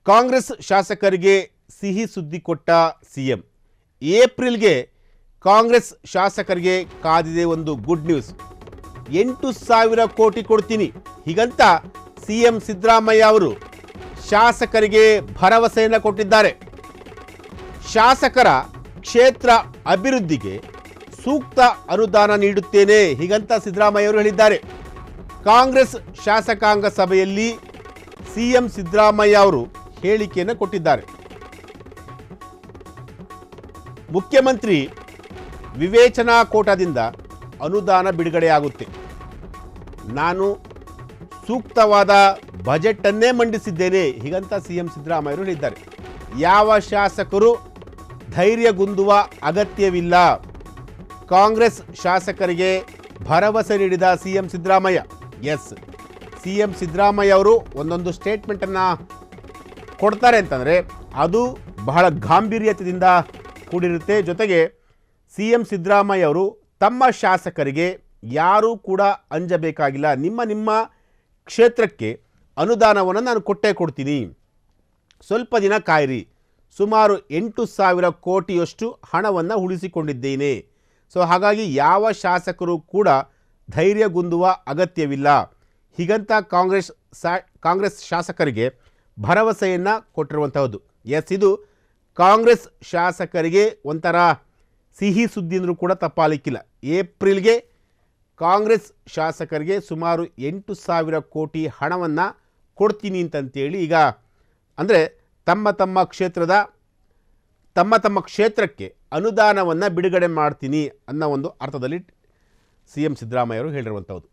ಕಾಂಗ್ರೆಸ್ ಶಾಸಕರಿಗೆ ಸಿಹಿ ಸುದ್ದಿ ಕೊಟ್ಟ ಸಿಎಂ. ಏಪ್ರಿಲ್ಗೆ ಕಾಂಗ್ರೆಸ್ ಶಾಸಕರಿಗೆ ಕಾದಿದೆ ಒಂದು ಗುಡ್ ನ್ಯೂಸ್. 8,000 ಕೋಟಿ ಕೊಡ್ತೀನಿ ಹೀಗಂತ ಸಿಎಂ ಸಿದ್ದರಾಮಯ್ಯ ಅವರು ಶಾಸಕರಿಗೆ ಭರವಸೆಯನ್ನು ಕೊಟ್ಟಿದ್ದಾರೆ. ಶಾಸಕರ ಕ್ಷೇತ್ರ ಅಭಿವೃದ್ಧಿಗೆ ಸೂಕ್ತ ಅನುದಾನ ನೀಡುತ್ತೇನೆ ಹೀಗಂತ ಸಿದ್ದರಾಮಯ್ಯ ಅವರು ಹೇಳಿದ್ದಾರೆ. ಕಾಂಗ್ರೆಸ್ ಶಾಸಕಾಂಗ ಸಭೆಯಲ್ಲಿ ಸಿಎಂ ಸಿದ್ದರಾಮಯ್ಯ ಅವರು ಹೇಳಿಕೆಯನ್ನು ಕೊಟ್ಟಿದ್ದಾರೆ. ಮುಖ್ಯಮಂತ್ರಿ ವಿವೇಚನಾ ಕೋಟಾದಿಂದ ಅನುದಾನ ಬಿಡುಗಡೆಯಾಗುತ್ತೆ. ನಾನು ಸೂಕ್ತವಾದ ಬಜೆಟ್ ಅನ್ನೇ ಮಂಡಿಸಿದ್ದೇನೆ ಹೀಗಂತ ಸಿಎಂ ಸಿದ್ದರಾಮಯ್ಯ ಅವರು ಹೇಳಿದ್ದಾರೆ. ಯಾವ ಶಾಸಕರು ಧೈರ್ಯಗುಂದುವ ಅಗತ್ಯವಿಲ್ಲ. ಕಾಂಗ್ರೆಸ್ ಶಾಸಕರಿಗೆ ಭರವಸೆ ನೀಡಿದ CM Siddaramaiah. Yes, CM Siddaramaiah ಅವರು ಒಂದೊಂದು ಸ್ಟೇಟ್ಮೆಂಟನ್ನು ಕೊಡ್ತಾರೆ ಅಂತಂದರೆ ಅದು ಬಹಳ ಗಾಂಭೀರ್ಯತೆಯಿಂದ ಕೂಡಿರುತ್ತೆ. ಜೊತೆಗೆ ಸಿಎಂ ಸಿದ್ದರಾಮಯ್ಯ ಅವರು ತಮ್ಮ ಶಾಸಕರಿಗೆ ಯಾರೂ ಕೂಡ ಅಂಜಬೇಕಾಗಿಲ್ಲ, ನಿಮ್ಮ ಕ್ಷೇತ್ರಕ್ಕೆ ಅನುದಾನವನ್ನು ನಾನು ಕೊಟ್ಟೇ ಕೊಡ್ತೀನಿ, ಸ್ವಲ್ಪ ದಿನ ಕಾಯಿರಿ, ಸುಮಾರು 8,000 ಕೋಟಿಯಷ್ಟು ಹಣವನ್ನು ಉಳಿಸಿಕೊಂಡಿದ್ದೇನೆ. ಸೊ ಹಾಗಾಗಿ ಯಾವ ಶಾಸಕರು ಕೂಡ ಧೈರ್ಯಗುಂದುವ ಅಗತ್ಯವಿಲ್ಲ ಹೀಗಂತ ಕಾಂಗ್ರೆಸ್ ಶಾಸಕರಿಗೆ ಭರವಸೆಯನ್ನು ಕೊಟ್ಟಿರುವಂತಹದ್ದು. ಎಸ್, ಇದು ಕಾಂಗ್ರೆಸ್ ಶಾಸಕರಿಗೆ ಒಂಥರ ಸಿಹಿ ಸುದ್ದಿ ಅಂದರೂ ಕೂಡ ತಪ್ಪಾಲಿಕ್ಕಿಲ್ಲ. ಏಪ್ರಿಲ್ಗೆ ಕಾಂಗ್ರೆಸ್ ಶಾಸಕರಿಗೆ ಸುಮಾರು 8,000 ಕೋಟಿ ಹಣವನ್ನು ಕೊಡ್ತೀನಿ ಅಂತಂತೇಳಿ ಈಗ ಅಂದರೆ ತಮ್ಮ ಕ್ಷೇತ್ರಕ್ಕೆ ಅನುದಾನವನ್ನು ಬಿಡುಗಡೆ ಮಾಡ್ತೀನಿ ಅನ್ನೋ ಒಂದು ಅರ್ಥದಲ್ಲಿ ಸಿಎಂ ಸಿದ್ದರಾಮಯ್ಯ ಅವರು ಹೇಳಿರುವಂಥದ್ದು.